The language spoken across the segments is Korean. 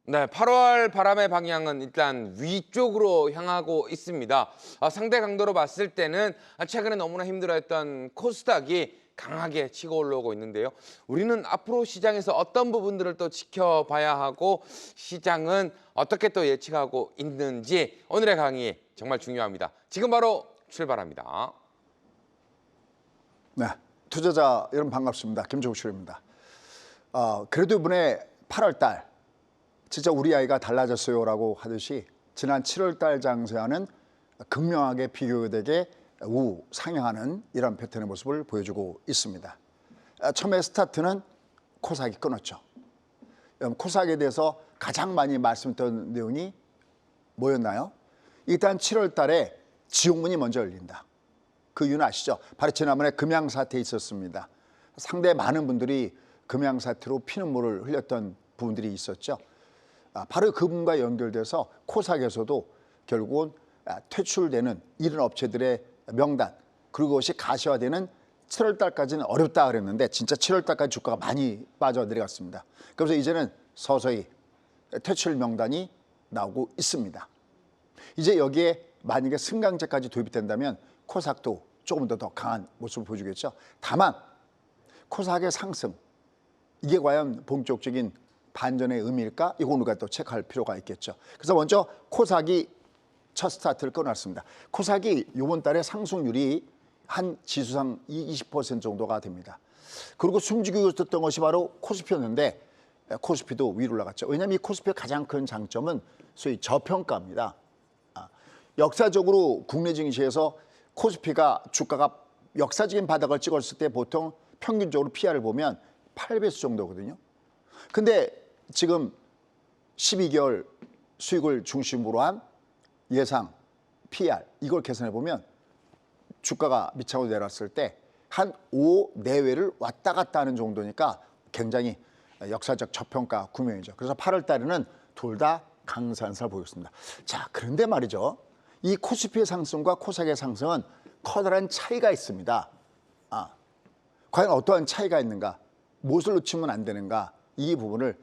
네, 8월 바람의 방향은 일단 위쪽으로 향하고 있습니다. 상대 강도로 봤을 때는 최근에 너무나 힘들어했던 코스닥이 강하게 치고 올라오고 있는데요. 우리는 앞으로 시장에서 어떤 부분들을 또 지켜봐야 하고 시장은 어떻게 또 예측하고 있는지 오늘의 강의 정말 중요합니다. 지금 바로 출발합니다. 네, 투자자 여러분 반갑습니다. 김종실입니다. 그래도 이번에 8월 달 진짜 우리 아이가 달라졌어요라고 하듯이 지난 7월 달 장세와는 극명하게 비교되게 우상향하는 이런 패턴의 모습을 보여주고 있습니다. 처음에 스타트는 코스닥이 끊었죠. 코스닥에 대해서 가장 많이 말씀드렸던 내용이 뭐였나요? 일단 7월 달에 지옥문이 먼저 열린다. 그 이유는 아시죠? 바로 지난번에 금양사태 있었습니다. 상당히 많은 분들이 금양사태로 피눈물을 흘렸던 부분들이 있었죠. 바로 그분과 연결돼서 코스닥에서도 결국은 퇴출되는 이런 업체들의 명단, 그리고 그것이 가시화되는 7월 달까지는 어렵다 그랬는데 진짜 7월 달까지 주가가 많이 빠져 내려갔습니다. 그래서 이제는 서서히 퇴출 명단이 나오고 있습니다. 이제 여기에 만약에 승강제까지 도입이 된다면 코스닥도 조금 더 강한 모습을 보여주겠죠. 다만 코스닥의 상승, 이게 과연 본격적인 반전의 의미일까? 이거 우리가 또 체크할 필요가 있겠죠. 그래서 먼저 코스닥이 첫 스타트를 끊었습니다. 코스닥이 이번 달에 상승률이 한 지수상 20% 정도가 됩니다. 그리고 숨지고 있었던 것이 바로 코스피였는데 코스피도 위로 올라갔죠. 왜냐하면 이 코스피의 가장 큰 장점은 소위 저평가입니다. 역사적으로 국내 증시에서 코스피가 주가가 역사적인 바닥을 찍었을 때 보통 평균적으로 PR을 보면 8배수 정도거든요. 근데 지금 12개월 수익을 중심으로 한 예상 PR 이걸 계산해 보면 주가가 밑창으로 내려왔을 때 한 5 내외를 왔다 갔다 하는 정도니까 굉장히 역사적 저평가 구명이죠. 그래서 8월 달에는 둘 다 강산세를 보였습니다. 자, 그런데 말이죠. 이 코스피의 상승과 코스닥의 상승은 커다란 차이가 있습니다. 과연 어떠한 차이가 있는가? 무엇을 놓치면 안 되는가? 이 부분을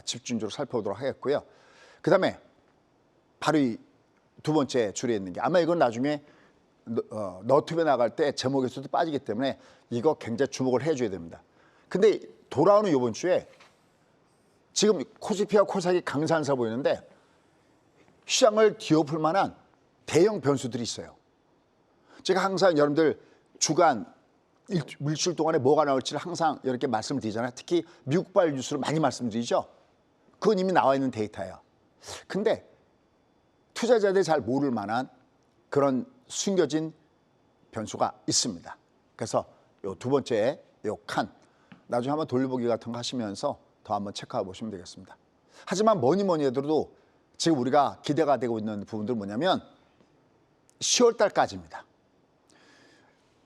집중적으로 살펴보도록 하겠고요. 그 다음에 바로 이 두 번째 줄에 있는 게 아마 이건 나중에 너튜브에 나갈 때 제목에서도 빠지기 때문에 이거 굉장히 주목을 해줘야 됩니다. 근데 돌아오는 이번 주에 지금 코스피와 코스닥이 강산세 보이는데 시장을 뒤엎을 만한 대형 변수들이 있어요. 제가 항상 여러분들 주간 일주일 동안에 뭐가 나올지를 항상 이렇게 말씀을 드리잖아요. 특히 미국발 뉴스를 많이 말씀드리죠. 그건 이미 나와 있는 데이터예요. 근데 투자자들이 잘 모를 만한 그런 숨겨진 변수가 있습니다. 그래서 요 두 번째 요 칸 나중에 한번 돌려보기 같은 거 하시면서 더 한번 체크해 보시면 되겠습니다. 하지만 뭐니 해도 지금 우리가 기대가 되고 있는 부분들은 뭐냐면 10월 달까지입니다.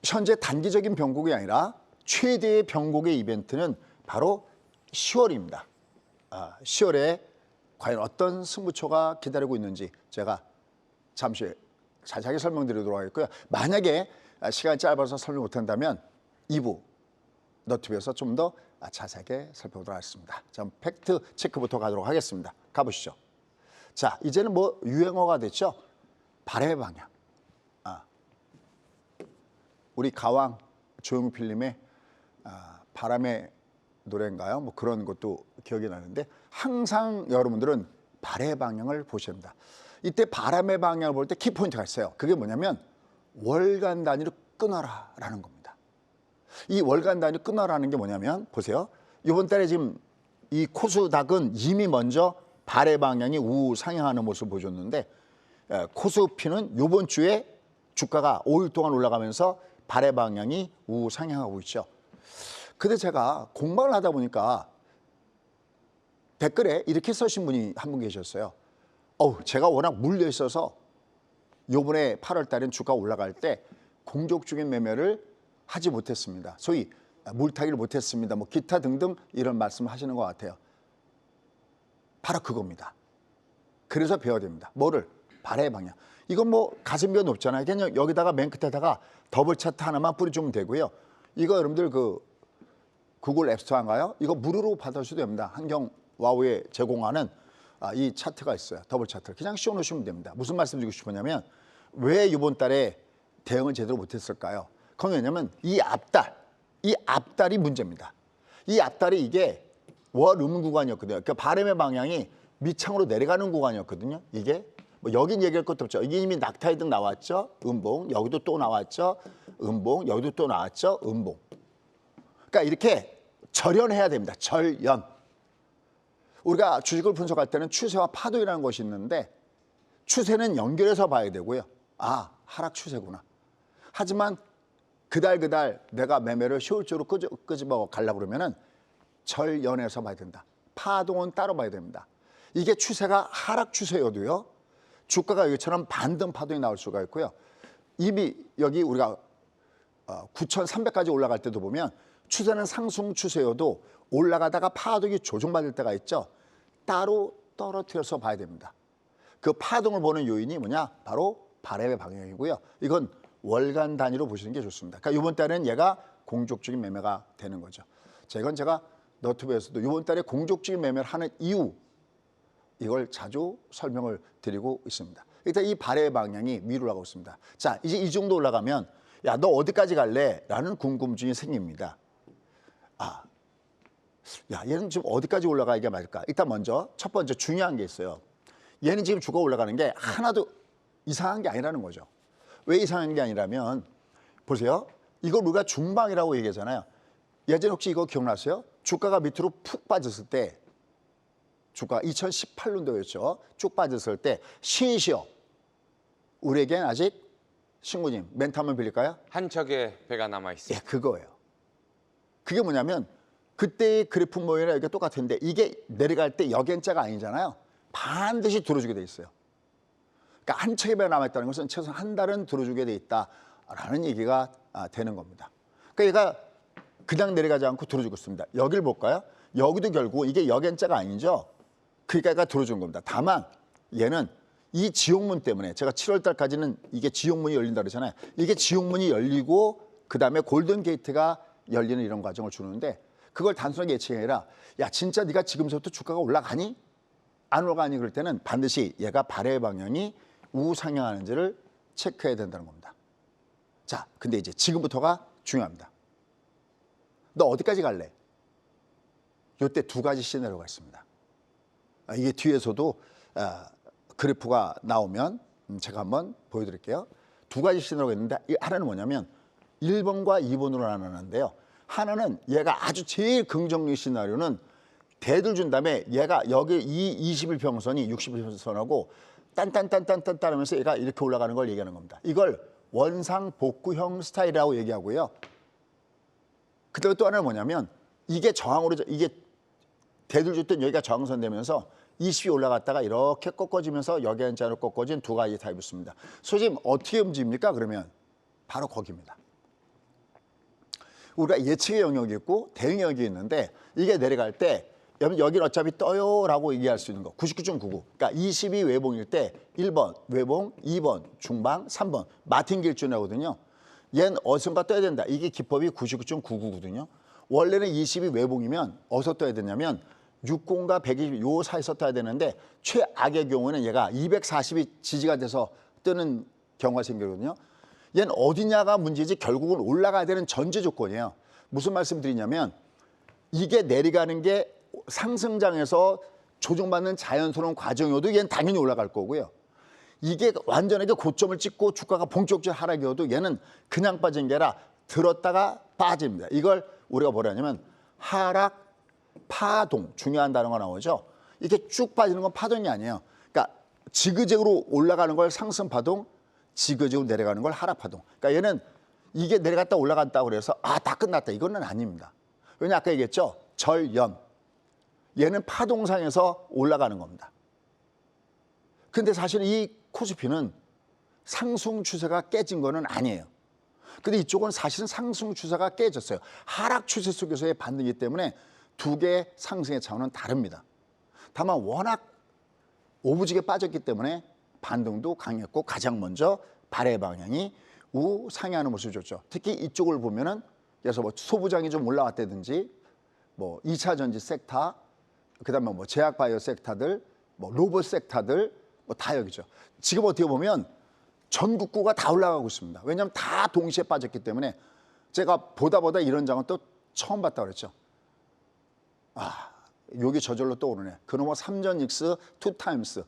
현재 단기적인 변곡이 아니라 최대의 변곡의 이벤트는 바로 10월입니다. 10월에 과연 어떤 승부처가 기다리고 있는지 제가 잠시 자세하게 설명드리도록 하겠고요. 만약에 시간이 짧아서 설명 못한다면 2부 너튜브에서 좀 더 자세하게 살펴보도록 하겠습니다. 자, 팩트 체크부터 가도록 하겠습니다. 가보시죠. 자, 이제는 뭐 유행어가 됐죠? 바람의 방향. 우리 가왕 조용필님의 바람의 노래인가요? 뭐 그런 것도 기억이 나는데 항상 여러분들은 바람의 방향을 보셔야 합니다. 이때 바람의 방향을 볼 때 키포인트가 있어요. 그게 뭐냐면 월간 단위로 끊어라라는 겁니다. 이 월간 단위로 끊어라는 게 뭐냐면 보세요. 이번 달에 지금 이 코스닥은 이미 먼저 발의 방향이 우상향하는 모습을 보여줬는데 코스피는 이번 주에 주가가 5일 동안 올라가면서 발의 방향이 우상향하고 있죠. 근데 제가 공부를 하다 보니까 댓글에 이렇게 쓰신 분이 한 분 계셨어요. 제가 워낙 물려 있어서 요번에 8월 달엔 주가 올라갈 때 공격적인 매매를 하지 못했습니다. 소위 물타기를 못했습니다. 뭐 기타 등등 이런 말씀을 하시는 것 같아요. 바로 그겁니다. 그래서 배워야 됩니다. 뭐를? 발의 방향. 이건 뭐 가성비가 높잖아요. 그냥 여기다가 맨 끝에다가 더블 차트 하나만 뿌려주면 되고요. 이거 여러분들 그 구글 앱스토어인가요? 이거 무료로 받으셔도 됩니다. 한경 와우에 제공하는 이 차트가 있어요. 더블 차트를 그냥 씌워놓으시면 됩니다. 무슨 말씀드리고 싶으냐면 왜 이번 달에 대응을 제대로 못했을까요? 그건 왜냐면 이 앞달이 문제입니다. 이 앞달이 이게 월음 구간이었거든요. 그러니까 바람의 방향이 밑창으로 내려가는 구간이었거든요. 이게 뭐 여긴 얘기할 것도 없죠. 이게 이미 낙타이등 나왔죠. 음봉. 여기도 또 나왔죠. 음봉. 여기도 또 나왔죠. 음봉. 그러니까 이렇게 절연해야 됩니다. 절연. 우리가 주식을 분석할 때는 추세와 파동이라는 것이 있는데 추세는 연결해서 봐야 되고요. 아, 하락 추세구나. 하지만 그달 내가 매매를 효율적으로 끄집어 가려고 그러면은 절연해서 봐야 된다. 파동은 따로 봐야 됩니다. 이게 추세가 하락 추세여도요. 주가가 여기처럼 반등 파동이 나올 수가 있고요. 이미 여기 우리가 9,300까지 올라갈 때도 보면 추세는 상승 추세여도 올라가다가 파동이 조정받을 때가 있죠. 따로 떨어뜨려서 봐야 됩니다. 그 파동을 보는 요인이 뭐냐? 바로 바람의 방향이고요. 이건 월간 단위로 보시는 게 좋습니다. 그러니까 이번 달에는 얘가 공족적인 매매가 되는 거죠. 자, 이건 제가 너튜브에서도 이번 달에 공족적인 매매를 하는 이유 이걸 자주 설명을 드리고 있습니다. 일단 이 바람의 방향이 위로 가고 있습니다. 자, 이제 이 정도 올라가면 야, 너 어디까지 갈래? 라는 궁금증이 생깁니다. 아, 야, 얘는 지금 어디까지 올라가야 맞을까? 일단 먼저 첫 번째 중요한 게 있어요. 얘는 지금 주가 올라가는 게 하나도 이상한 게 아니라는 거죠. 왜 이상한 게 아니라면 보세요. 이걸 우리가 중방이라고 얘기하잖아요. 예전에 혹시 이거 기억나세요? 주가가 밑으로 푹 빠졌을 때 주가 2018년도였죠. 쭉 빠졌을 때 신시어 우리에겐 아직 신구님 멘트 한번 빌릴까요? 한 척의 배가 남아 예, 있습니다. 그거예요. 그게 뭐냐면 그때의 그래프 모양이랑 이게 똑같은데 이게 내려갈 때 역연자가 아니잖아요. 반드시 들어주게 돼 있어요. 그러니까 한 척의 배가 남아있다는 것은 최소한 한 달은 들어주게 돼 있다라는 얘기가 되는 겁니다. 그러니까 얘가 그냥 내려가지 않고 들어주고 있습니다. 여기를 볼까요? 여기도 결국 이게 역연자가 아니죠. 그러니까 얘가 들어준 겁니다. 다만 얘는 이 지옥문 때문에 제가 7월 달까지는 이게 지옥문이 열린다 그러잖아요. 이게 지옥문이 열리고 그다음에 골든 게이트가 열리는 이런 과정을 주는데 그걸 단순하게 예측이 아니라 야 진짜 네가 지금부터 주가가 올라가니? 안 올라가니 그럴 때는 반드시 얘가 발의 방향이 우상향하는지를 체크해야 된다는 겁니다. 자, 근데 이제 지금부터가 중요합니다. 너 어디까지 갈래? 이때 두 가지 시나리오가 있습니다. 이게 뒤에서도 그래프가 나오면 제가 한번 보여드릴게요. 두 가지 시나리오가 있는데 하나는 뭐냐면 1번과 2번으로 나누는데요. 하나는 얘가 아주 제일 긍정적 시나리오는 대들 준 다음에 얘가 여기 이 21평선이 60평선하고 딴딴딴딴딴 하면서 얘가 이렇게 올라가는 걸 얘기하는 겁니다. 이걸 원상 복구형 스타일이라고 얘기하고요. 그다음에 또 하나는 뭐냐면 이게 저항으로 이게 대들 줬던 여기가 저항선 되면서 20이 올라갔다가 이렇게 꺾어지면서 역연자로 꺾어진 두 가지 타입이 있습니다. 소위 어떻게 움직입니까? 그러면 바로 거기입니다. 우리가 예측의 영역이 있고 대응의 영역이 있는데 이게 내려갈 때 여기는 어차피 떠요라고 얘기할 수 있는 거 99.99. 그러니까 20이 외봉일 때 1번 외봉, 2번 중방, 3번 마틴길준이거든요. 얘는 어디선가 떠야 된다. 이게 기법이 99.99거든요. 원래는 20이 외봉이면 어디서 떠야 되냐면 60과 120 요 사이에서 떠야 되는데 최악의 경우는 얘가 240이 지지가 돼서 뜨는 경우가 생기거든요. 얘는 어디냐가 문제지 결국은 올라가야 되는 전제 조건이에요. 무슨 말씀 드리냐면 이게 내려가는 게 상승장에서 조정받는 자연스러운 과정이어도 얘는 당연히 올라갈 거고요. 이게 완전하게 고점을 찍고 주가가 본격적인 하락이어도 얘는 그냥 빠진 게 아니라 들었다가 빠집니다. 이걸 우리가 뭐라 하냐면 하락 파동, 중요한 단어가 나오죠. 이게 쭉 빠지는 건 파동이 아니에요. 그러니까 지그재그로 올라가는 걸 상승 파동, 지그재그로 내려가는 걸 하락 파동. 그러니까 얘는 이게 내려갔다 올라갔다 그래서 다 끝났다. 이거는 아닙니다. 왜냐 아까 얘기했죠. 절연. 얘는 파동상에서 올라가는 겁니다. 근데 사실 이 코스피는 상승 추세가 깨진 거는 아니에요. 근데 이쪽은 사실은 상승 추세가 깨졌어요. 하락 추세 속에서의 반등이기 때문에 두 개의 상승의 차원은 다릅니다. 다만 워낙 오부지게 빠졌기 때문에 반등도 강했고 가장 먼저 발의 방향이 우상향하는 모습을 줬죠. 특히 이쪽을 보면은 그래서 뭐 소부장이 좀 올라왔다든지 뭐 2차 전지 섹터, 그다음에 뭐 제약 바이오 섹터들 뭐 로봇 섹터들 뭐 다 여기죠. 지금 어떻게 보면 전국구가 다 올라가고 있습니다. 왜냐하면 다 동시에 빠졌기 때문에 제가 보다 이런 장은 또 처음 봤다 그랬죠. 아, 여기 저절로 또 오르네. 그놈의 3전 X 2타임스.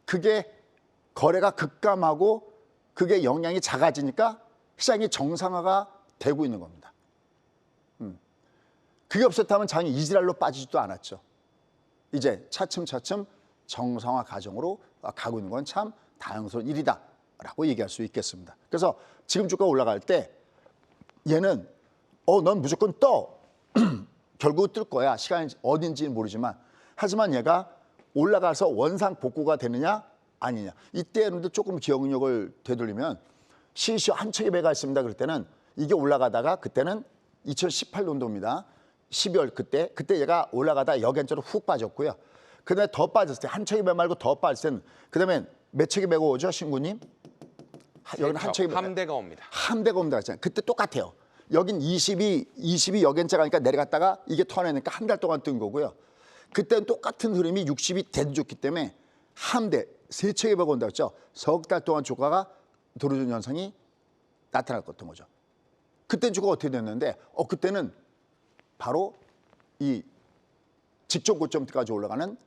그게 거래가 급감하고 그게 영향이 작아지니까 시장이 정상화가 되고 있는 겁니다. 그게 없었다면 장이 이지랄로 빠지지도 않았죠. 이제 차츰차츰 정상화 과정으로 가고 있는 건 참 다행스러운 일이다라고 얘기할 수 있겠습니다. 그래서 지금 주가 올라갈 때 얘는 넌 무조건 떠. 결국 뜰 거야. 시간이 어딘지는 모르지만. 하지만 얘가 올라가서 원상 복구가 되느냐 아니냐. 이때 여러분들 조금 기억력을 되돌리면 CCO 한 척의 배가 있습니다. 그럴 때는 이게 올라가다가 그때는 2018년도입니다. 12월 그때 얘가 올라가다 역연적으로 훅 빠졌고요. 그다음에 더 빠졌을 때 한 척의 배 말고 더 빠졌을 때는 그다음에 몇 척의 배가 오죠, 신구님? 여기는 한 척의 배. 함대가 옵니다. 함대가 옵니다. 그때 똑같아요. 여긴 20이 역연차 가니까 내려갔다가 이게 턴해니까 한 달 동안 뜬 거고요. 그때는 똑같은 흐름이 60이 대두줬기 때문에 함대, 세 척의 배가 온다고 했죠. 석 달 동안 주가가 도르존 현상이 나타났던 거죠. 그때 주가가 어떻게 됐는데 그때는 바로 이 직전 고점까지 올라가는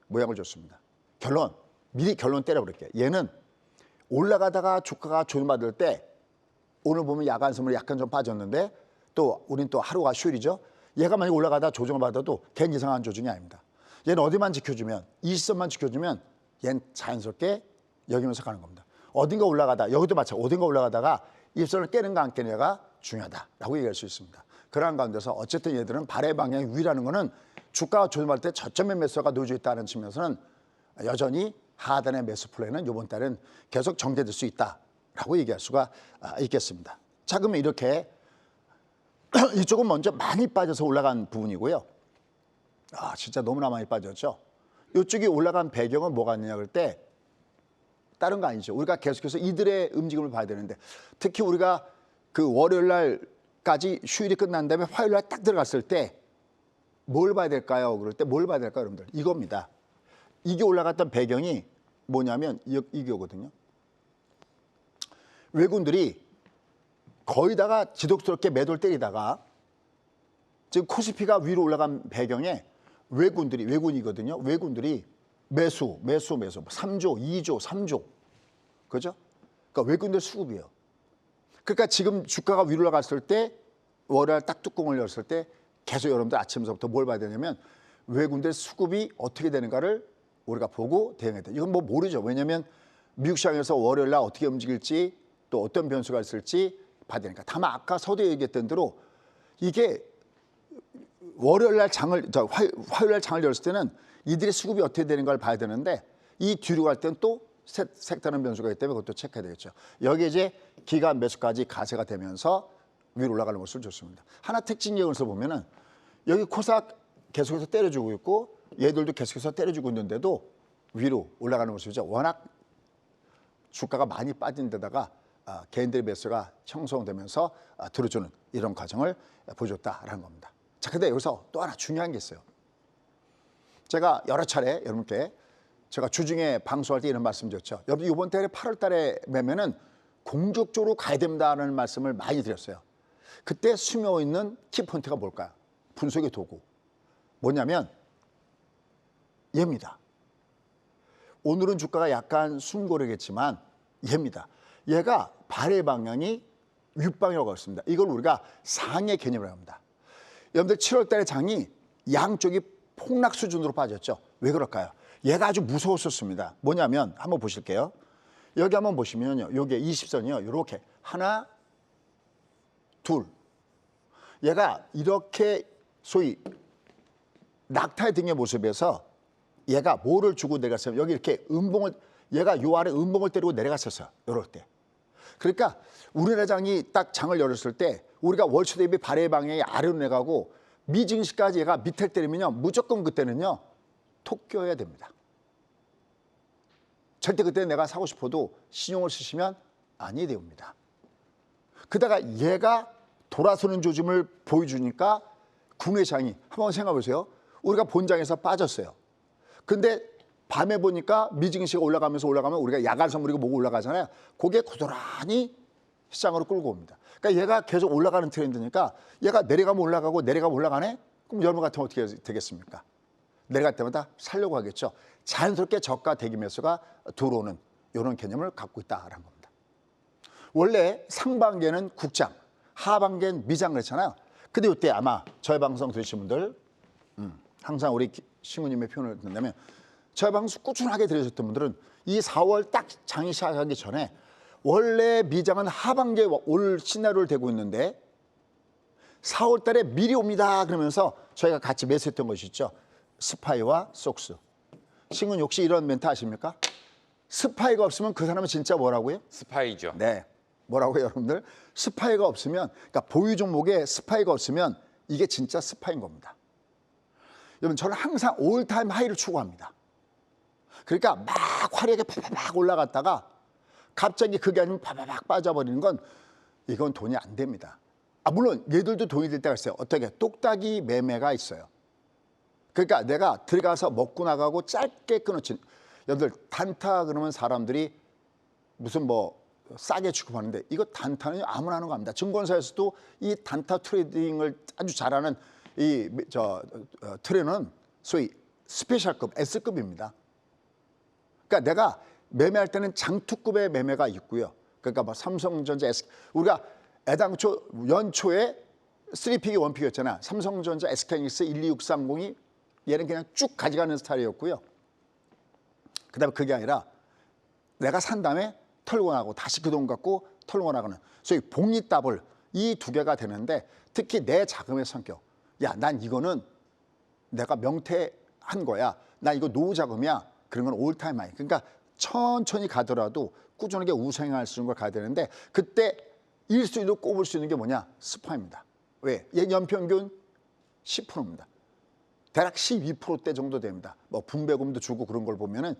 모양을 줬습니다. 미리 결론 때려버릴게요. 얘는 올라가다가 주가가 조정받을 때 오늘 보면 야간 선물 약간 좀 빠졌는데 또 우린 또 하루가 휴일이죠. 얘가 만약 올라가다 조정을 받아도 걔는 이상한 조정이 아닙니다. 얘는 어디만 지켜주면 이 시선만 지켜주면 얘는 자연스럽게 여기면서 가는 겁니다. 어딘가 올라가다 여기도 마찬가지 어딘가 올라가다가 입선을 깨는가 안 깨느냐가 중요하다라고 얘기할 수 있습니다. 그러한 가운데서 어쨌든 얘들은 발의 방향이 위라는 거는 주가가 조정할 때 저점의 매수가 놓여져 있다는 측면에서는 여전히 하단의 매수 플레이는 이번 달은 계속 전개될 수 있다라고 얘기할 수가 있겠습니다. 자, 그러면 이렇게 이쪽은 먼저 많이 빠져서 올라간 부분이고요. 진짜 너무나 많이 빠졌죠. 이쪽이 올라간 배경은 뭐가 있느냐 그럴 때 다른 거 아니죠. 우리가 계속해서 이들의 움직임을 봐야 되는데 특히 우리가 그 월요일 날까지 휴일이 끝난 다음에 화요일 날 딱 들어갔을 때 뭘 봐야 될까요? 그럴 때 뭘 봐야 될까요, 여러분들? 이겁니다. 이게 올라갔던 배경이 뭐냐면 이거거든요. 외국인들이 거의다가 지독스럽게 매도를 때리다가 지금 코스피가 위로 올라간 배경에 외국인이거든요. 외국인들이 매수 3조, 2조, 3조. 그죠? 그러니까 외국인들 수급이에요. 그러니까 지금 주가가 위로 올라갔을 때 월요일 딱 뚜껑을 열었을 때 계속 여러분들 아침서부터 뭘 봐야 되냐면 외국인들 수급이 어떻게 되는가를 우리가 보고 대응해야 돼요. 이건 뭐 모르죠. 왜냐하면 미국 시장에서 월요일 날 어떻게 움직일지 또 어떤 변수가 있을지 봐야 되니까. 다만 아까 서두에 얘기했던 대로 이게 화요일 날 장을 열었을 때는 이들의 수급이 어떻게 되는가를 봐야 되는데 이 뒤로 갈 때는 또 색다른 변수가 있기 때문에 그것도 체크해야 되겠죠. 여기에 이제 기간 매수까지 가세가 되면서 위로 올라가는 것을 좋습니다. 하나 특징 예언서 보면은 여기 코스닥 계속해서 때려주고 있고 얘들도 계속해서 때려주고 있는데도 위로 올라가는 모습이죠. 워낙 주가가 많이 빠진 데다가 개인들의 매수가 형성되면서 들어주는 이런 과정을 보여줬다라는 겁니다. 자, 근데 여기서 또 하나 중요한 게 있어요. 제가 여러 차례 여러분께 제가 주중에 방송할 때 이런 말씀 드렸죠. 여러분 이번 달에 8월 달에 매매는 공격적으로 가야 된다는 말씀을 많이 드렸어요. 그때 숨어 있는 키포인트가 뭘까요? 분석의 도구. 뭐냐면 얘입니다. 오늘은 주가가 약간 숨고르겠지만 얘입니다. 얘가 발의 방향이 윗방향으로 갔습니다. 이걸 우리가 상의 개념이라고 합니다. 여러분들 7월 달에 장이 양쪽이 폭락 수준으로 빠졌죠. 왜 그럴까요? 얘가 아주 무서웠었습니다. 뭐냐면 한번 보실게요. 여기 한번 보시면요. 요게 20선이요. 이렇게 하나, 둘. 얘가 이렇게 소위 낙타의 등의 모습에서 얘가 뭐를 주고 내려갔어요? 여기 이렇게 얘가 요 아래 음봉을 때리고 내려갔었어요. 요럴 때. 그러니까 우리나라 장이 딱 장을 열었을 때 우리가 월초 대비 발의 방향이 아래로 내가고 미증시까지 얘가 밑에 때리면요. 무조건 그때는요. 톡 껴야 됩니다. 절대 그때 내가 사고 싶어도 신용을 쓰시면 아니 됩니다. 그다가 얘가 돌아서는 조짐을 보여주니까 국내 장이 한번 생각해 보세요. 우리가 본장에서 빠졌어요. 근데 밤에 보니까 미증시가 올라가면 우리가 야간 선물이고 뭐고 올라가잖아요. 그게 고스란히 시장으로 끌고 옵니다. 그러니까 얘가 계속 올라가는 트렌드니까 얘가 내려가면 올라가고 내려가면 올라가네? 그럼 여러분 같으면 어떻게 되겠습니까? 내려갈 때마다 살려고 하겠죠. 자연스럽게 저가 대기 매수가 들어오는 이런 개념을 갖고 있다라는 겁니다. 원래 상반기에는 국장, 하반기엔 미장 그랬잖아요. 근데 이때 아마 저희 방송 들으신 분들 항상 우리 신우님의 표현을 듣는다면 저희 방송 꾸준하게 들으셨던 분들은 이 4월 딱 장이 시작하기 전에 원래 미장은 하반기에 올 시나리오를 대고 있는데 4월 달에 미리 옵니다 그러면서 저희가 같이 매수했던 것이 있죠. 스파이와 속스. 신군 혹시 이런 멘트 아십니까? 스파이가 없으면 그 사람은 진짜 뭐라고요? 스파이죠. 네. 뭐라고요, 여러분들? 스파이가 없으면, 그러니까 보유 종목에 스파이가 없으면 이게 진짜 스파인 겁니다. 여러분, 저는 항상 올타임 하이를 추구합니다. 그러니까 막 화려하게 파파박 올라갔다가 갑자기 그게 아니면 파파박 빠져버리는 건 이건 돈이 안 됩니다. 물론 얘들도 돈이 될 때가 있어요. 어떻게? 똑딱이 매매가 있어요. 그러니까 내가 들어가서 먹고 나가고 짧게 끊어친, 여러분들 단타 그러면 사람들이 무슨 뭐 싸게 취급하는데 이거 단타는 아무나 하는 겁니다. 증권사에서도 이 단타 트레이딩을 아주 잘하는 이 트레이너는 소위 스페셜급 S급입니다. 그러니까 내가 매매할 때는 장투급의 매매가 있고요. 그러니까 뭐 삼성전자, 우리가 애당초 연초에 3픽이 1픽이었잖아. 삼성전자, SK하이닉스 12630이 얘는 그냥 쭉 가져가는 스타일이었고요. 그다음에 그게 아니라 내가 산 다음에 털고 나가고 다시 그 돈 갖고 털고 나가는 소위 복리 더블 이 두 개가 되는데 특히 내 자금의 성격. 야, 난 이거는 내가 명퇴한 거야. 나 이거 노후 자금이야. 그런 건 올타임 하이. 그러니까 천천히 가더라도 꾸준하게 우상향할 수 있는 걸 가야 되는데 그때 1순위로 꼽을 수 있는 게 뭐냐? 스파입니다. 왜? 얘 연평균 10%입니다. 대략 12%대 정도 됩니다. 뭐 분배금도 주고 그런 걸 보면은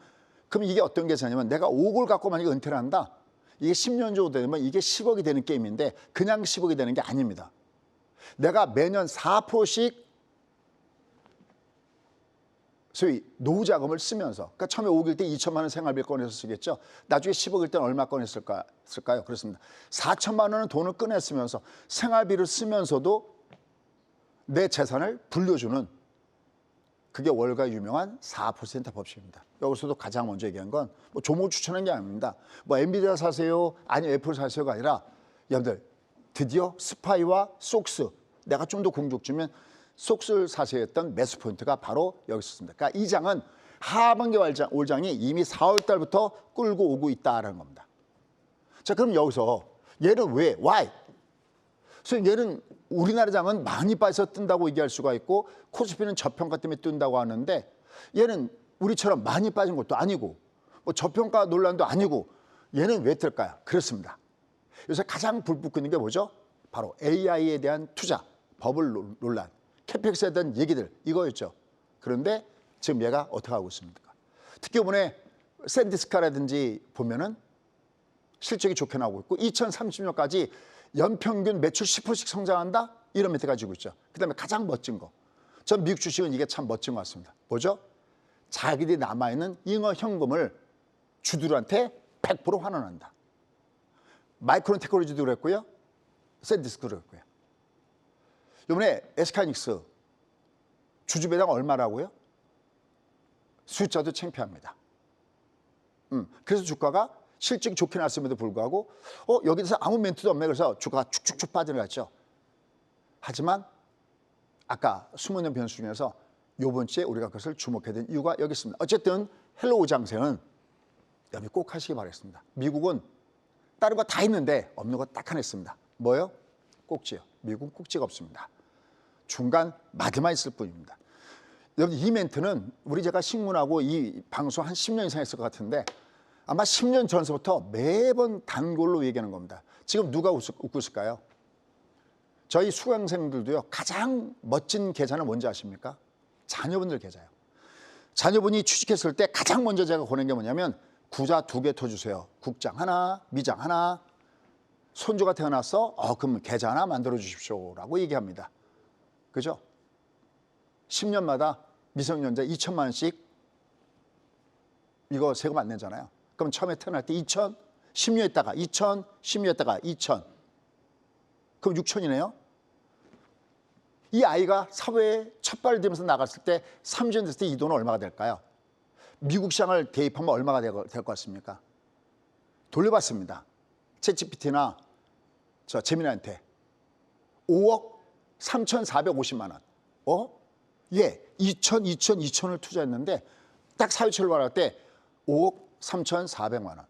그럼 이게 어떤 계산이냐면 내가 5억을 갖고 만약에 은퇴를 한다. 이게 10년 정도 되면 이게 10억이 되는 게임인데 그냥 10억이 되는 게 아닙니다. 내가 매년 4%씩 소위 노후 자금을 쓰면서 그러니까 처음에 5억일 때 2천만 원 생활비 꺼내서 쓰겠죠. 나중에 10억일 때는 얼마 꺼냈을까요? 그렇습니다. 4천만 원은 돈을 꺼냈으면서 생활비를 쓰면서도 내 재산을 불려주는 그게 월가 유명한 4% 법칙입니다. 여기서도 가장 먼저 얘기한 건 뭐 종목 추천한 게 아닙니다. 뭐 엔비디아 사세요, 아니 애플 사세요가 아니라 여러분들 드디어 스파이와 속스 내가 좀 더 공격 주면 속스를 사세요 했던 매수 포인트가 바로 여기 있었습니다. 그러니까 이 장은 하반기 올장이 이미 4월 달부터 끌고 오고 있다라는 겁니다. 자, 그럼 여기서 얘는 왜? Why? 그래서 얘는 우리나라 장은 많이 빠져서 뜬다고 얘기할 수가 있고 코스피는 저평가 때문에 뜬다고 하는데 얘는 우리처럼 많이 빠진 것도 아니고 뭐 저평가 논란도 아니고 얘는 왜 뜰까요? 그렇습니다. 요새 가장 불붙고 있는 게 뭐죠? 바로 AI에 대한 투자, 버블 논란, 캐펙스에 대한 얘기들 이거였죠. 그런데 지금 얘가 어떻게 하고 있습니까? 특히 이번에 샌디스카라든지 보면은 실적이 좋게 나오고 있고 2030년까지 연평균 매출 10%씩 성장한다? 이런 멘트 가지고 있죠. 그다음에 가장 멋진 거. 전 미국 주식은 이게 참 멋진 것 같습니다. 뭐죠? 자기들이 남아있는 잉여 현금을 주들한테 100% 환원한다. 마이크론 테크놀로지도 그랬고요. 샌디스크도 그랬고요. 이번에 SK하이닉스 주주배당 얼마라고요? 숫자도 창피합니다. 그래서 주가가 실적이 좋게 났음에도 불구하고 여기서 아무 멘트도 없네. 그래서 주가가 축축축 빠져나갔죠. 하지만 아까 숨어있는 변수 중에서 이번 주에 우리가 그것을 주목해야 된 이유가 여기 있습니다. 어쨌든 헬로우 장세는 여러분이 꼭 하시기 바라겠습니다. 미국은 다른 거 다 있는데 없는 거 딱 하나 있습니다. 뭐요? 꼭지요. 미국은 꼭지가 없습니다. 중간 마디만 있을 뿐입니다. 여러분 이 멘트는 우리 제가 신문하고 이 방송 한 10년 이상 했을 것 같은데 아마 10년 전서부터 매번 단골로 얘기하는 겁니다. 지금 누가 웃고 있을까요? 저희 수강생들도요. 가장 멋진 계좌는 뭔지 아십니까? 자녀분들 계좌요. 자녀분이 취직했을 때 가장 먼저 제가 보낸 게 뭐냐면 구자 2개 터주세요. 국장 하나, 미장 하나. 손주가 태어났어? 그럼 계좌 하나 만들어 주십시오라고 얘기합니다. 그죠? 10년마다 미성년자 2천만 원씩 이거 세금 안 내잖아요. 그럼 처음에 태어날 때 2천, 10년 있다가 2천, 10년 있다가 2천. 그럼 6천이네요. 이 아이가 사회에 첫 발을 들면서 나갔을 때 30년 됐을 때 이 돈은 얼마가 될까요? 미국 시장을 대입하면 얼마가 될 것 같습니까? 돌려봤습니다. 챗GPT나 저 재민이한테 5억 3,450만 원. 예, 2천을 투자했는데 딱 사회 출발할 때 5억 3,400만 원.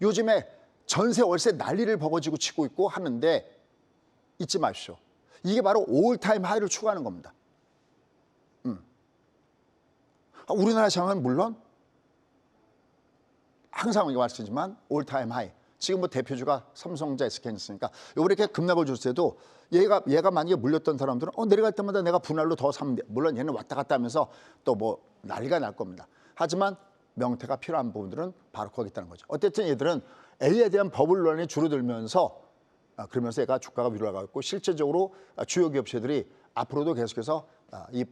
요즘에 전세 월세 난리를 버거지고 치고 있고 하는데 잊지 마십시오. 이게 바로 올타임 하이를 추구하는 겁니다. 우리나라 시장은 물론 항상 말씀이지만 올타임 하이. 지금 뭐 대표주가 삼성전자, SK했으니까 이렇게 급락을 줄 때도 얘가 만약에 물렸던 사람들은 내려갈 때마다 내가 분할로 더 사면 돼. 물론 얘는 왔다 갔다 하면서 또 뭐 난리가 날 겁니다. 하지만 명태가 필요한 부분들은 바로 거기 있다는 거죠. 어쨌든 얘들은 A에 대한 버블 논란이 줄어들면서 그러면서 얘가 주가가 위로 나가고 실제적으로 주요 기업체들이 앞으로도 계속해서 이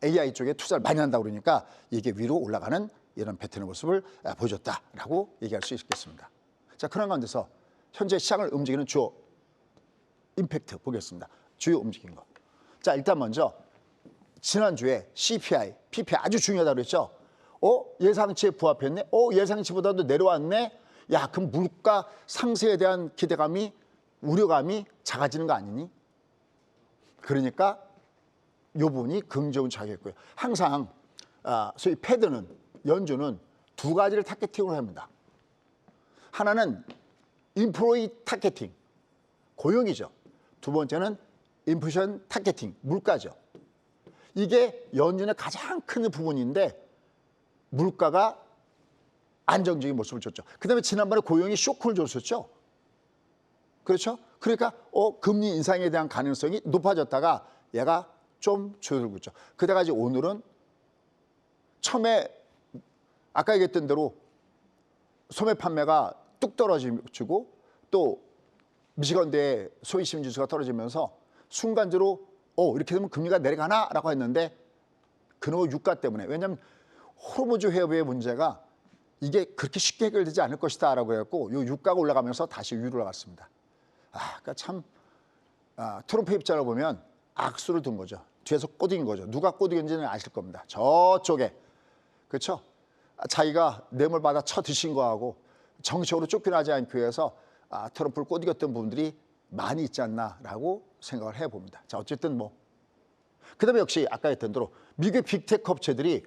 AI 쪽에 투자를 많이 한다 그러니까 이게 위로 올라가는 이런 패턴의 모습을 보여줬다라고 얘기할 수 있겠습니다. 자, 그런 가운데서 현재 시장을 움직이는 주요 임팩트 보겠습니다. 주요 움직인 거. 자, 일단 먼저 지난주에 CPI, PPI 아주 중요하다고 그랬죠. 예상치에 부합했네. 예상치보다도 내려왔네. 야, 그럼 물가 상승에 대한 기대감이 우려감이 작아지는 거 아니니? 그러니까 이 부분이 긍정적으로 작용했고요. 항상 소위 패드는 연준은 두 가지를 타겟팅으로 합니다. 하나는 인플레이 타겟팅, 고용이죠. 두 번째는 인플레이션 타겟팅, 물가죠. 이게 연준의 가장 큰 부분인데 물가가 안정적인 모습을 줬죠. 그다음에 지난번에 고용이 쇼크를 줬었죠. 그렇죠? 그러니까 금리 인상에 대한 가능성이 높아졌다가 얘가 좀 줄어들고 있죠. 그다가 이제 오늘은 처음에 아까 얘기했던 대로 소매 판매가 뚝 떨어지고 또 미시건대의 소위 시민 지수가 떨어지면서 순간적으로 이렇게 되면 금리가 내려가나라고 했는데 그놈의 유가 때문에 왜냐하면 호르무즈 해협의 문제가 이게 그렇게 쉽게 해결되지 않을 것이다라고 해갖고 이 유가가 올라가면서 다시 위로 올라갔습니다. 그러니까 참 트럼프 입장을 보면 악수를 둔 거죠. 뒤에서 꼬드긴 거죠. 누가 꼬드긴지는 아실 겁니다. 저쪽에 그렇죠? 자기가 뇌물 받아 쳐 드신 거하고 정치적으로 쫓겨나지 않기 위해서 트럼프를 꼬드겼던 부분들이 많이 있지 않나라고 생각을 해봅니다. 자, 어쨌든 그다음에 역시 아까 했던 대로 미국의 빅테크 업체들이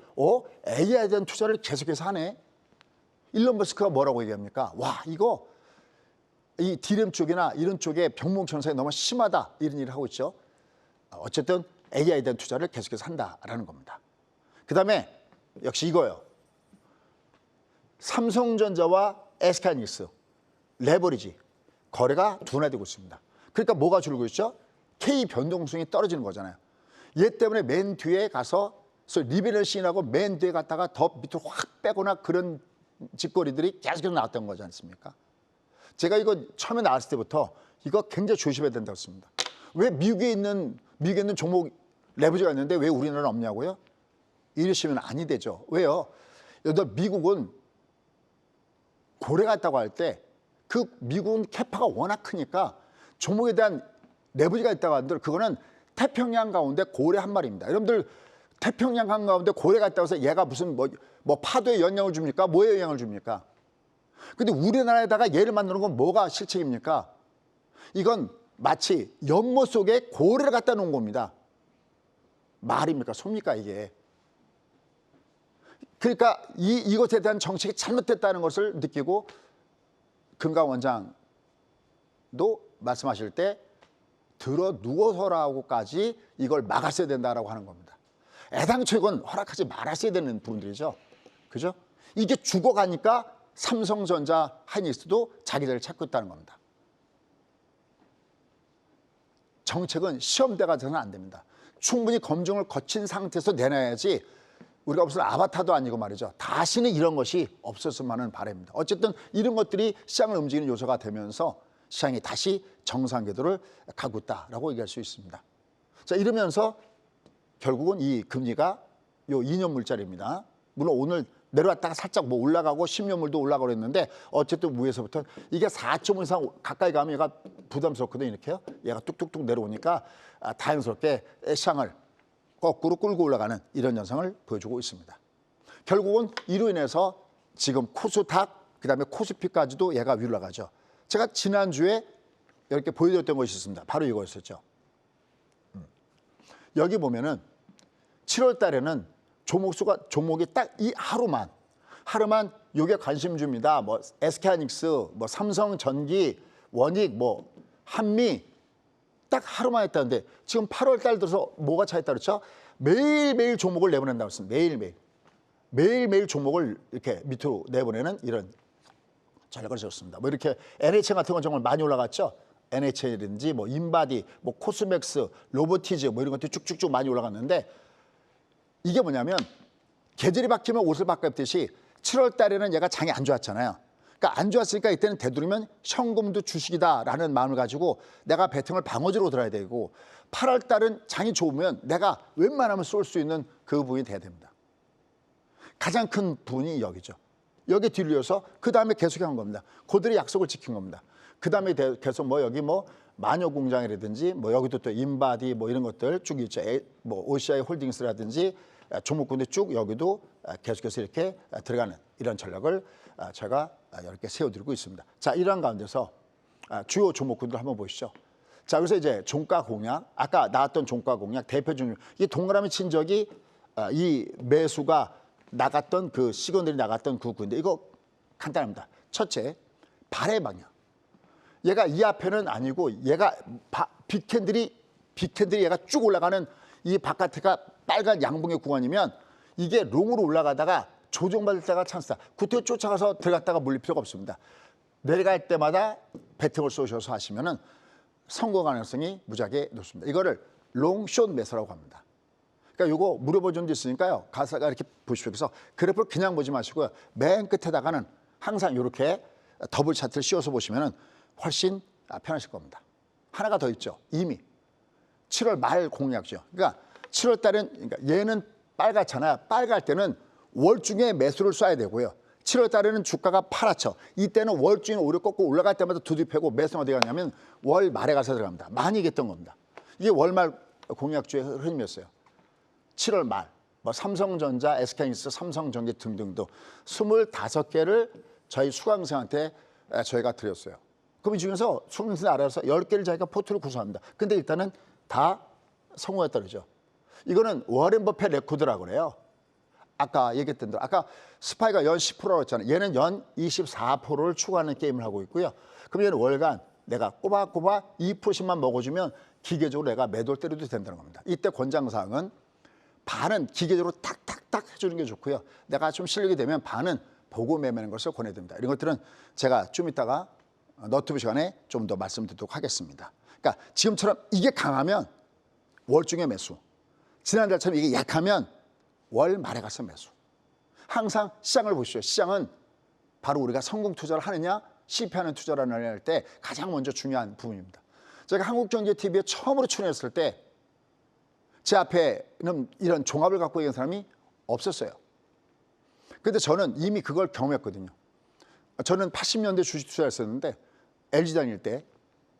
AI에 대한 투자를 계속해서 하네. 일론 머스크가 뭐라고 얘기합니까? 와, 이거 이 디램 쪽이나 이런 쪽에 병목 현상이 너무 심하다 이런 일을 하고 있죠. 어쨌든 AI에 대한 투자를 계속해서 한다라는 겁니다. 그다음에 역시 이거예요. 삼성전자와 SK하이닉스 레버리지 거래가 둔화되고 있습니다. 그러니까 뭐가 줄고 있죠? K 변동성이 떨어지는 거잖아요. 얘 때문에 맨 뒤에 가서 리베럴신하고 맨 뒤에 갔다가 더 밑으로 확 빼거나 그런 짓거리들이 계속해서 나왔던 거지 않습니까? 제가 이거 처음에 나왔을 때부터 이거 굉장히 조심해야 된다고 했습니다. 왜 미국에 있는 종목 레버리지가 있는데 왜 우리나라는 없냐고요? 이러시면 아니 되죠. 왜요? 미국은 고래가 있다고 할 때 그 미국은 캐파가 워낙 크니까 종목에 대한 레버리지가 있다고 하는데 그거는 태평양 가운데 고래 한 마리입니다. 여러분들 태평양 한가운데 고래가 있다고 해서 얘가 무슨 뭐 파도에 영향을 줍니까? 뭐에 영향을 줍니까? 근데 우리나라에다가 얘를 만드는 건 뭐가 실책입니까? 이건 마치 연못 속에 고래를 갖다 놓은 겁니다. 말입니까? 소입니까 이게? 그러니까 이것에 대한 정책이 잘못됐다는 것을 느끼고 금강 원장도 말씀하실 때 들어 누워서라고까지 이걸 막았어야 된다라고 하는 겁니다. 애당초 이건 허락하지 말았어야 되는 부분들이죠. 그죠? 이게 죽어가니까 삼성전자, 하이닉스도 자기들을 찾고 있다는 겁니다. 정책은 시험대가 돼서는 안 됩니다. 충분히 검증을 거친 상태에서 내놔야지 우리가 무슨 아바타도 아니고 말이죠. 다시는 이런 것이 없었으면 하는 바람입니다. 어쨌든 이런 것들이 시장을 움직이는 요소가 되면서 시장이 다시 정상 궤도를 가고 있다라고 얘기할 수 있습니다. 자, 이러면서 결국은 이 금리가 요 2년 물자리입니다. 물론 오늘 내려왔다가 살짝 뭐 올라가고 10년물도 올라가고 그랬는데 어쨌든 위에서부터 이게 4.5 이상 가까이 가면 얘가 부담스럽거든요. 이렇게요. 얘가 뚝뚝뚝 내려오니까 자연스럽게 시장을 거꾸로 끌고 올라가는 이런 현상을 보여주고 있습니다. 결국은 이로 인해서 지금 코스닥 그다음에 코스피까지도 얘가 위로 올라가죠. 제가 지난주에 이렇게 보여드렸던 것이 있습니다. 바로 이거였었죠. 여기 보면은 7월 달에는 종목이 딱 이 하루만 요게 관심 줍니다. 뭐 SK하이닉스, 뭐 삼성전기, 원익, 뭐 한미 딱 하루만 했다는데 지금 8월 달 들어서 뭐가 차있다 그랬죠? 매일매일 종목을 내보낸다고 했습니다. 매일매일 종목을 이렇게 밑으로 내보내는 이런 전략을 세웠습니다. 뭐 이렇게 NHN 같은 건 정말 많이 올라갔죠. NHN이든지 뭐 인바디, 뭐 코스맥스, 로보티즈 뭐 이런 것들이 쭉쭉쭉 많이 올라갔는데 이게 뭐냐면 계절이 바뀌면 옷을 바꿔 입듯이 7월 달에는 얘가 장이 안 좋았잖아요. 그러니까 안 좋았으니까 이때는 되도록이면 현금도 주식이다라는 마음을 가지고 내가 배팅을 방어지로 들어야 되고 8월 달은 장이 좋으면 내가 웬만하면 쏠 수 있는 그 부분이 돼야 됩니다. 가장 큰 부분이 여기죠. 여기 뒤로 이어서 그 다음에 계속한 겁니다. 그들의 약속을 지킨 겁니다. 그 다음에 계속 뭐 여기 뭐 마녀공장이라든지 뭐 여기도 또 인바디 뭐 이런 것들 쭉 있죠. 뭐 OCI 홀딩스라든지 종목군데 쭉 여기도 계속해서 이렇게 들어가는 이런 전략을 제가 이렇게 세워드리고 있습니다. 자, 이러한 가운데서 주요 종목군들 한번 보시죠. 자, 여기서 이제 종가 공략, 아까 나왔던 종가 공략 대표 종류, 이 동그라미 친 적이 이 매수가 나갔던 그 시그널이 나갔던 그 구인데 이거 간단합니다. 첫째, 발의 방향. 얘가 이 앞에는 아니고 얘가 빅캔들이 얘가 쭉 올라가는 이 바깥에가 빨간 양봉의 구간이면 이게 롱으로 올라가다가 조정받을 때가 찬스다. 그때 쫓아가서 들어갔다가 물릴 필요가 없습니다. 내려갈 때마다 배팅을 쏘셔서 하시면은 성공 가능성이 무지하게 높습니다. 이거를 롱숏 매수라고 합니다. 그러니까 이거 무료 버전도 있으니까요. 가사가 이렇게 보십시오. 그래서 그래프를 그냥 보지 마시고요. 맨 끝에다가는 항상 이렇게 더블 차트를 씌워서 보시면은 훨씬 편하실 겁니다. 하나가 더 있죠. 이미 7월 말 공략이죠. 그러니까 7월 달은 그러니까 얘는 빨갛잖아요. 빨갈 때는 월중에 매수를 쏴야 되고요. 7월 달에는 주가가 파랗죠. 이때는 월중에 오래 꺾고 올라갈 때마다 두둑 패고 매수가 어디 가냐면 월 말에 가서 들어갑니다. 많이 얘기했던 겁니다. 이게 월말 공략주의 흐름이었어요. 7월 말, 뭐 삼성전자, SK하이닉스, 삼성전기 등등도 25개를 저희 수강생한테 저희가 드렸어요. 그럼 이 중에서 수강생 알아서 10개를 저희가 포트를 구성합니다. 근데 일단은 다 성공했다 그러죠. 이거는 워렌 버핏 레코드라고 그래요. 아까 얘기했던 대로 아까 스파이가 연 10%라고 했잖아요. 얘는 연 24%를 추구하는 게임을 하고 있고요. 그럼 얘는 월간 내가 꼬박꼬박 2%씩만 먹어주면 기계적으로 내가 매도를 때려도 된다는 겁니다. 이때 권장사항은 반은 기계적으로 탁탁탁 해주는 게 좋고요. 내가 좀 실력이 되면 반은 보고 매매하는 것을 권해드립니다. 이런 것들은 제가 좀 이따가 너튜브 시간에 좀 더 말씀드리도록 하겠습니다. 그러니까 지금처럼 이게 강하면 월중에 매수, 지난달처럼 이게 약하면 월 말에 가서 매수. 항상 시장을 보시죠. 시장은 바로 우리가 성공 투자를 하느냐 실패하는 투자를 하느냐 할 때 가장 먼저 중요한 부분입니다. 제가 한국경제TV에 처음으로 출연했을 때 제 앞에는 이런 종합을 갖고 있는 사람이 없었어요. 근데 저는 이미 그걸 경험했거든요. 저는 80년대 주식 투자를 했었는데 LG 다닐 때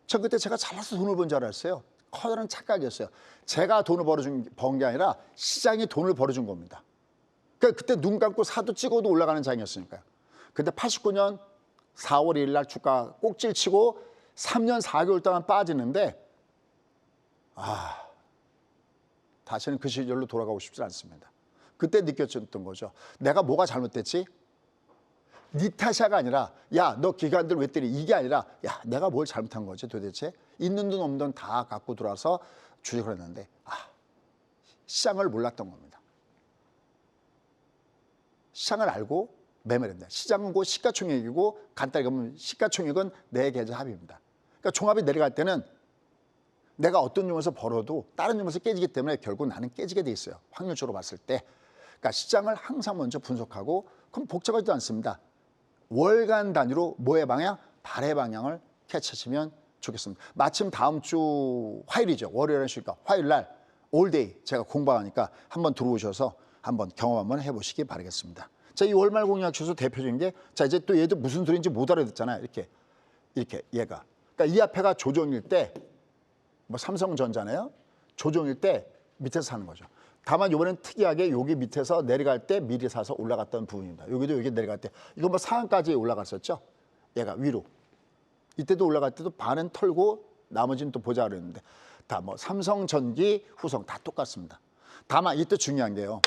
저 그때 제가 잘나서 돈을 번 줄 알았어요. 커다란 착각이었어요. 제가 돈을 번 게 아니라 시장이 돈을 벌어준 겁니다. 그러니까 그때 눈 감고 사도 찍어도 올라가는 장이었으니까요. 근데 89년 4월 1일 날 주가 꼭지를 치고 3년 4개월 동안 빠지는데 다시는 그 시절로 돌아가고 싶지 않습니다. 그때 느꼈던 거죠. 내가 뭐가 잘못됐지? 네 탓이가 아니라 야, 너 기관들 왜 때리? 이게 아니라 야, 내가 뭘 잘못한 거지 도대체? 있는 돈 없는 돈 다 갖고 들어와서 주식을 했는데 시장을 몰랐던 겁니다. 시장을 알고 매매를 합니다. 시장은 곧 시가총액이고 간단히 보면 시가총액은 내 계좌 합입니다. 그러니까 종합이 내려갈 때는 내가 어떤 종에서 벌어도 다른 종에서 깨지기 때문에 결국 나는 깨지게 돼 있어요. 확률적으로 봤을 때. 그러니까 시장을 항상 먼저 분석하고 그럼 복잡하지도 않습니다. 월간 단위로 뭐의 방향? 발의 방향을 캐치하시면 좋겠습니다. 마침 다음 주 화요일이죠. 월요일은 쉬니까 화요일 날 올데이 제가 공부하니까 한번 들어오셔서 한번 경험 한번 해보시기 바라겠습니다. 자, 이 월말 공략 지수 대표적인 게, 자, 이제 또 얘도 무슨 소리인지 못 알아듣잖아요. 이렇게 얘가. 그러니까 이 앞에가 조정일 때, 뭐 삼성전자네요. 조정일 때 밑에서 사는 거죠. 다만 이번엔 특이하게 여기 밑에서 내려갈 때 미리 사서 올라갔던 부분입니다. 여기도 여기 내려갈 때, 이거 뭐 상한까지 올라갔었죠. 얘가 위로. 이때도 올라갈 때도 반은 털고 나머지는 또 보자 그랬는데, 다 뭐 삼성전기, 후성 다 똑같습니다. 다만 이때 중요한 게요.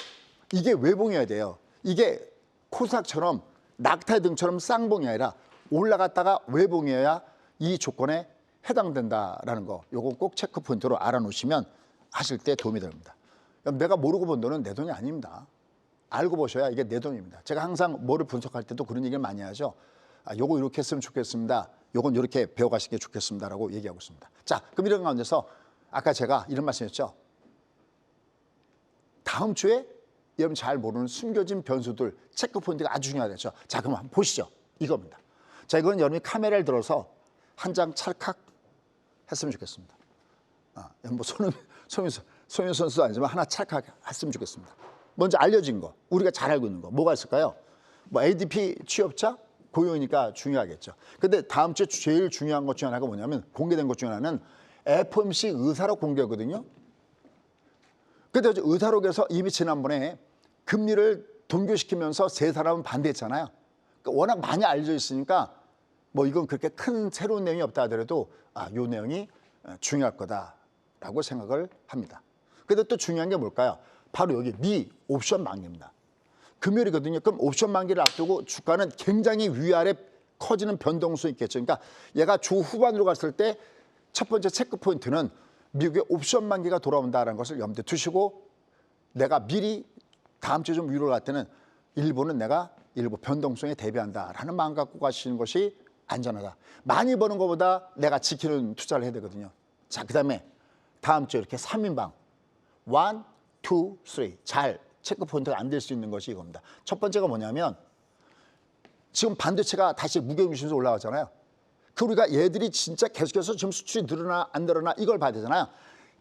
이게 외봉이어야 돼요. 이게 코스닥처럼 낙타 등처럼 쌍봉이 아니라 올라갔다가 외봉이어야 이 조건에 해당된다라는 거. 요거 꼭 체크 포인트로 알아놓으시면 하실 때 도움이 됩니다. 내가 모르고 본 돈은 내 돈이 아닙니다. 알고 보셔야 이게 내 돈입니다. 제가 항상 뭐를 분석할 때도 그런 얘기를 많이 하죠. 요거 이렇게 했으면 좋겠습니다. 요건 이렇게 배워가시는 게 좋겠습니다라고 얘기하고 있습니다. 자, 그럼 이런 가운데서 아까 제가 이런 말씀했죠. 다음 주에 여러분 잘 모르는 숨겨진 변수들 체크 포인트가 아주 중요하겠죠. 자, 그럼 한번 보시죠. 이겁니다. 자, 이건 여러분이 카메라를 들어서 한 장 찰칵 했으면 좋겠습니다. 뭐 손흥민 선수도 아니지만 하나 찰칵 했으면 좋겠습니다. 먼저 알려진 거, 우리가 잘 알고 있는 거 뭐가 있을까요? 뭐 ADP 취업자 고용이니까 중요하겠죠. 근데 다음 주에 제일 중요한 것 중에 하나가 뭐냐면, 공개된 것 중에 하나는 FOMC 의사록 공개거든요. 근데 의사록에서 이미 지난번에 금리를 동결시키면서 세 사람은 반대했잖아요. 그러니까 워낙 많이 알려져 있으니까 뭐 이건 그렇게 큰 새로운 내용이 없다 하더라도 요 내용이 중요할 거다라고 생각을 합니다. 근데 또 중요한 게 뭘까요? 바로 여기 미 옵션 만기입니다. 금요일이거든요. 그럼 옵션 만기를 앞두고 주가는 굉장히 위아래 커지는 변동수 있겠죠. 그러니까 얘가 주 후반으로 갔을 때 첫 번째 체크 포인트는 미국의 옵션 만기가 돌아온다는 것을 염두에 두시고, 내가 미리 다음 주에 좀 위로 갈 때는 일부는 내가 일부 변동성에 대비한다라는 마음 갖고 가시는 것이 안전하다. 많이 버는 것보다 내가 지키는 투자를 해야 되거든요. 자, 그다음에 다음 주에 이렇게 3인방 1, 2, 3 잘 체크 포인트가 안 될 수 있는 것이 이겁니다. 첫 번째가 뭐냐면, 지금 반도체가 다시 무게중심에서 올라가잖아요. 그 우리가 얘들이 진짜 계속해서 지금 수출이 늘어나 안 늘어나 이걸 봐야 되잖아요.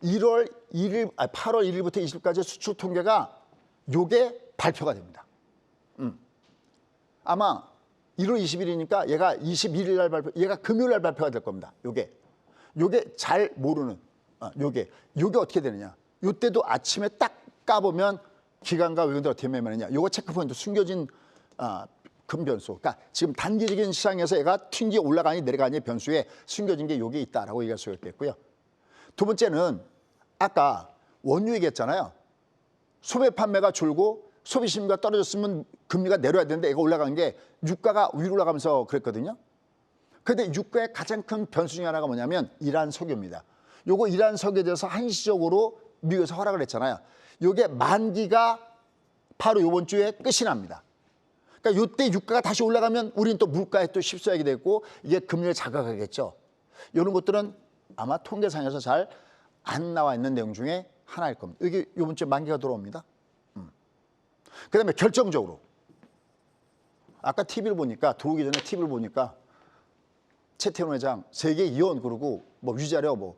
8월 1일부터 20일까지 수출 통계가 요게 발표가 됩니다. 아마 1월 20일이니까 얘가 21일 날 발표, 얘가 금요일 날 발표가 될 겁니다. 요게 잘 모르는 요게 어떻게 되느냐. 요때도 아침에 딱 까보면 기관과 외국인들 어떻게 매매하느냐. 요거 체크포인트 숨겨진 큰 변수. 그러니까 지금 단기적인 시장에서 얘가 튕겨 올라가니 내려가니 변수에 숨겨진 게 요게 있다라고 얘기할 수 있겠고요. 두 번째는 아까 원유 얘기했잖아요. 소매 판매가 줄고 소비 심리가 떨어졌으면 금리가 내려야 되는데 얘가 올라간 게 유가가 위로 올라가면서 그랬거든요. 그런데 유가의 가장 큰 변수 중에 하나가 뭐냐면 이란 석유입니다. 요거 이란 석유에 대해서 한시적으로 미국에서 허락을 했잖아요. 요게 만기가 바로 이번 주에 끝이 납니다. 그러니까 이때 유가가 다시 올라가면 우리는 또 물가에 또 휩싸이게 되고 이게 금리를 자극하겠죠. 이런 것들은 아마 통계상에서 잘 안 나와 있는 내용 중에 하나일 겁니다. 이게 이번 주에 만기가 들어옵니다. 그다음에 결정적으로 아까 TV를 보니까, 들어오기 전에 TV를 보니까 최태원 회장 세계 이원 그러고 뭐 위자료 뭐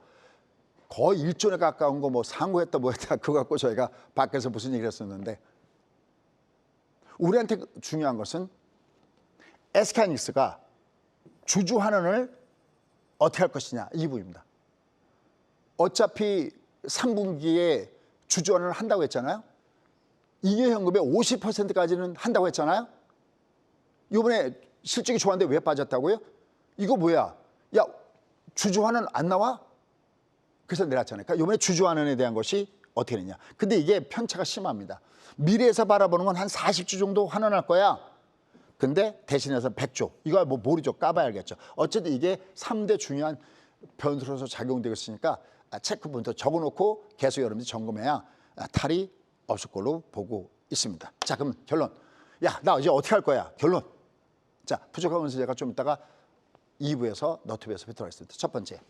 거의 1조에 가까운 거 뭐 상고했다 뭐 했다 그거 갖고 저희가 밖에서 무슨 얘기를 했었는데, 우리한테 중요한 것은 SK하이닉스가 주주 환원을 어떻게 할 것이냐 이 부분입니다. 어차피 3분기에 주주 환원을 한다고 했잖아요. 잉여현금의 50%까지는 한다고 했잖아요. 이번에 실적이 좋았는데 왜 빠졌다고요? 이거 뭐야? 야, 주주 환원 안 나와? 그래서 내놨잖아요. 그러니까 이번에 주주 환원에 대한 것이 어떻게 되냐. 근데 이게 편차가 심합니다. 미래에서 바라보는 건 한 40조 정도 환원할 거야. 근데 대신해서 100조. 이거 뭐 모르죠. 까봐야 알겠죠. 어쨌든 이게 3대 중요한 변수로서 작용되겠으니까 체크부터 적어놓고 계속 여러분들이 점검해야 탈이 없을 걸로 보고 있습니다. 자, 그럼 결론. 야, 나 이제 어떻게 할 거야? 결론. 자, 부족하면서 제가 좀 이따가 2부에서 너튜브에서 뵙도록 하겠습니다. 첫 번째.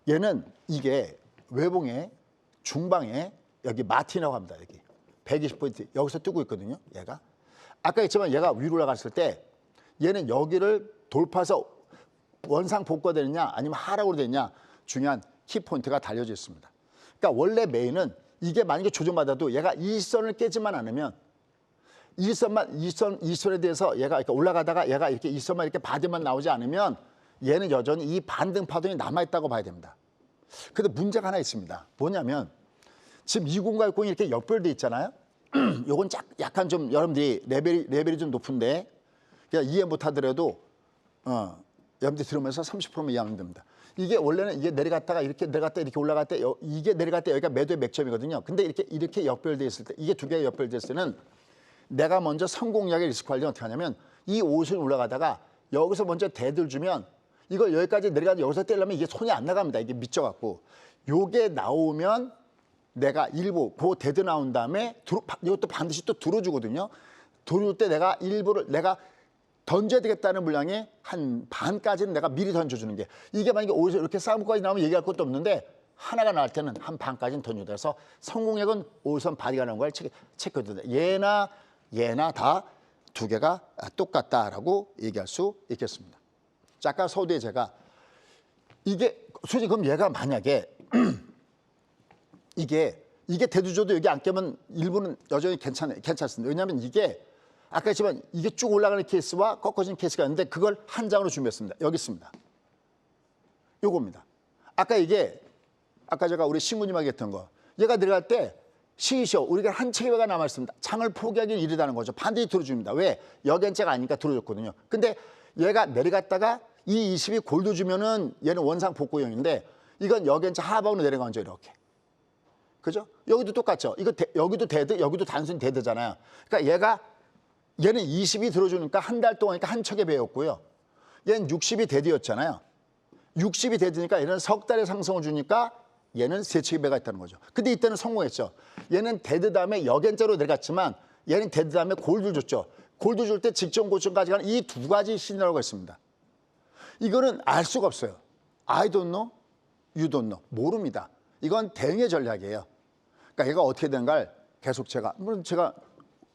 얘는 이게 외봉의 중방에 여기 마틴이라고 합니다. 여기 120포인트 여기서 뜨고 있거든요. 얘가 아까 했지만 얘가 위로 올라갔을 때 얘는 여기를 돌파해서 원상 복구가 되느냐 아니면 하락으로 되느냐 중요한 키포인트가 달려져 있습니다. 그러니까 원래 메인은 이게 만약에 조정받아도 얘가 이 선을 깨지만 않으면 일선에 대해서 얘가 이렇게 올라가다가 얘가 이렇게 일선만 이렇게 바디만 나오지 않으면 얘는 여전히 이 반등 파동이 남아있다고 봐야 됩니다. 근데 문제가 하나 있습니다. 뭐냐면 지금 20과 60이 이렇게 역별돼 있잖아요. 요건 약간 좀 여러분들이 레벨이 좀 높은데 그냥 이해 못하더라도 여러분들이 들으면서 30%만 이해하면 됩니다. 이게 원래는 이게 내려갔다가 이렇게 내려갔다 이렇게 올라갈 때 이게 내려갈 때 여기가 매도의 맥점이거든요. 근데 이렇게 역별돼 있을 때 이게 두 개가 역별돼 있을 때는 내가 먼저 성공략의 리스크 관리는 어떻게 하냐면 이 옷을 올라가다가 여기서 먼저 대들 주면 이걸 여기까지 내려가서 여기서 떼려면 이게 손이 안 나갑니다. 이게 미쳐갖고 요게 나오면 내가 일부 그 대드 나온 다음에 이것도 반드시 또 들어주거든요. 들어올 때 내가 일부를 내가 던져야 되겠다는 물량의 한 반까지는 내가 미리 던져주는 게 이게 만약에 오히려 이렇게 싸움까지 나오면 얘기할 것도 없는데 하나가 나올 때는 한 반까지는 던져야 돼서 성공액은 5선 바디가 나온 걸 체크해도 얘나 다 두 개가 똑같다라고 얘기할 수 있겠습니다. 자, 아까 서두에 제가 이게 솔직히 그럼 얘가 만약에 이게 대두줘도 여기 안 깨면 일부는 여전히 괜찮습니다. 왜냐하면 이게 아까 했지만 이게 쭉 올라가는 케이스와 꺾어지는 케이스가 있는데 그걸 한 장으로 준비했습니다. 여기 있습니다. 요겁니다. 아까 제가 우리 신부님하게 했던 거 얘가 내려갈 때 시시오 우리가 한 체계가 남아있습니다. 장을 포기하기는 이르다는 거죠. 반드시 들어줍니다. 왜? 역연체가 아니니까 들어줬거든요. 근데 얘가 내려갔다가 이 20이 골드 주면은 얘는 원상 복구형인데 이건 역연체 하방으로 내려간 거죠. 이렇게. 그죠? 여기도 똑같죠. 여기도 데드, 여기도 단순히 데드잖아요. 그러니까 얘는 20이 들어주니까 한 달 동안이니까 한 척에 배웠고요. 얘는 60이 데드였잖아요. 60이 데드니까 얘는 석 달의 상승을 주니까 얘는 세 척의 배가 있다는 거죠. 근데 이때는 성공했죠. 얘는 데드 다음에 역연자로 내려갔지만 얘는 데드 다음에 골드 줬죠. 골드 줄 때 직전 고점까지 가는 이 두 가지 시나리오가 있습니다. 이거는 알 수가 없어요. I don't know, you don't know. 모릅니다. 이건 대응의 전략이에요. 그러니까 얘가 어떻게 되는가를 계속 물론 제가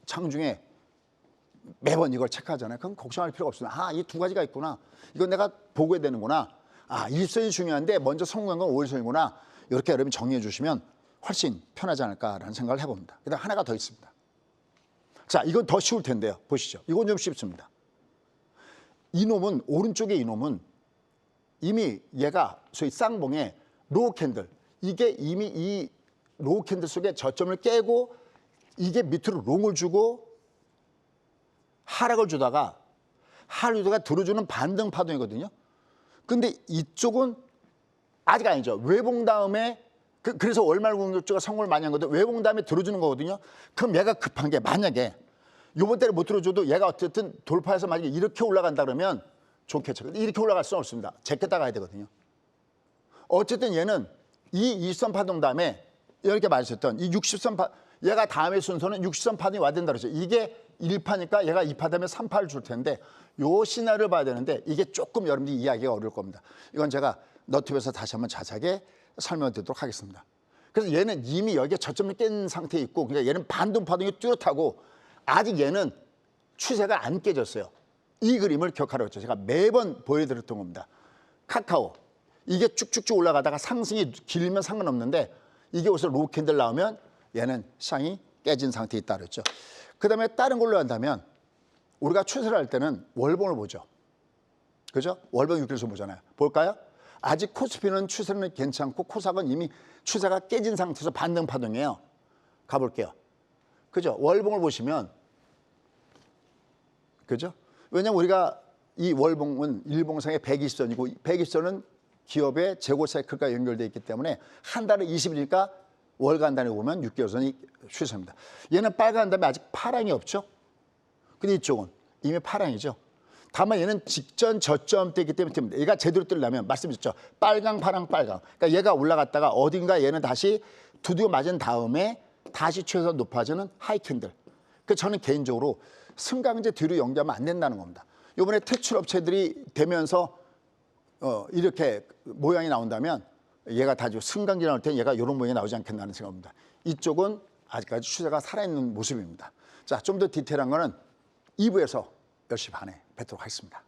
장중에 매번 이걸 체크하잖아요. 그럼 걱정할 필요가 없습니다. 이 두 가지가 있구나. 이건 내가 보고해야 되는구나. 일선이 중요한데 먼저 성공한 건 5일선이구나. 이렇게 여러분이 정리해 주시면 훨씬 편하지 않을까라는 생각을 해봅니다. 그다음 하나가 더 있습니다. 자, 이건 더 쉬울 텐데요. 보시죠. 이건 좀 쉽습니다. 오른쪽에 이놈은 이미 얘가 소위 쌍봉의 로우 캔들 이게 이미 이 로우 캔들 속에 저점을 깨고 이게 밑으로 롱을 주고 하락을 주다가 들어주는 반등 파동이거든요. 근데 이쪽은 아직 아니죠. 외봉 다음에 그래서 월말 공격주가 성공을 많이 한 건데 외봉 다음에 들어주는 거거든요. 그럼 얘가 급한 게 만약에 요번 달에 못 들어줘도 얘가 어쨌든 돌파해서 만약에 이렇게 올라간다 그러면 좋겠죠. 근데 이렇게 올라갈 수는 없습니다. 제꼈다 가야 되거든요. 어쨌든 얘는 이 일선 파동 다음에 이렇게 말했었던 이 60선 얘가 다음에 순서는 60선 파동이 와야 된다 그러죠. 이게 1파니까 얘가 2파 다음에 3파를 줄 텐데 요 시나리오를 봐야 되는데 이게 조금 여러분들이 이해하기가 어려울 겁니다. 이건 제가 너튜브에서 다시 한번 자세하게 설명드리도록 하겠습니다. 그래서 얘는 이미 여기에 저점을 깬 상태에 있고 그러니까 얘는 반등 파동이 뚜렷하고 아직 얘는 추세가 안 깨졌어요. 이 그림을 기억하라고 했죠. 제가 매번 보여드렸던 겁니다. 카카오 이게 쭉쭉쭉 올라가다가 상승이 길면 상관없는데 이게 여기서 로우 캔들 나오면 얘는 시장이 깨진 상태에 있다 그랬죠. 그다음에 다른 걸로 한다면 우리가 추세를 할 때는 월봉을 보죠. 그죠? 월봉 6개선 보잖아요. 볼까요? 아직 코스피는 추세는 괜찮고 코스닥은 이미 추세가 깨진 상태에서 반등 파동이에요. 가볼게요. 그죠? 월봉을 보시면 그죠? 왜냐면 우리가 이 월봉은 일봉상의 120선이고 120선은 기업의 재고 사이클과 연결되어 있기 때문에 한 달에 20일이니까 월간 단위 보면 6개월선이 추세입니다. 얘는 빨간 다음에 아직 파랑이 없죠. 근데 이쪽은 이미 파랑이죠. 다만 얘는 직전 저점대이기 때문에 얘가 제대로 뜨려면 말씀드렸죠. 빨강, 파랑, 빨강. 그러니까 얘가 올라갔다가 어딘가 얘는 다시 두드려 맞은 다음에 다시 최소 높아지는 하이 캔들. 그 저는 개인적으로 승강제 뒤로 연기하면 안 된다는 겁니다. 이번에 퇴출 업체들이 되면서 이렇게 모양이 나온다면 얘가 다 승강제 나올 때는 얘가 이런 모양이 나오지 않겠나는 생각입니다. 이쪽은 아직까지 추세가 살아있는 모습입니다. 자, 좀 더 디테일한 거는 2부에서 10시 반에 뵙도록 하겠습니다.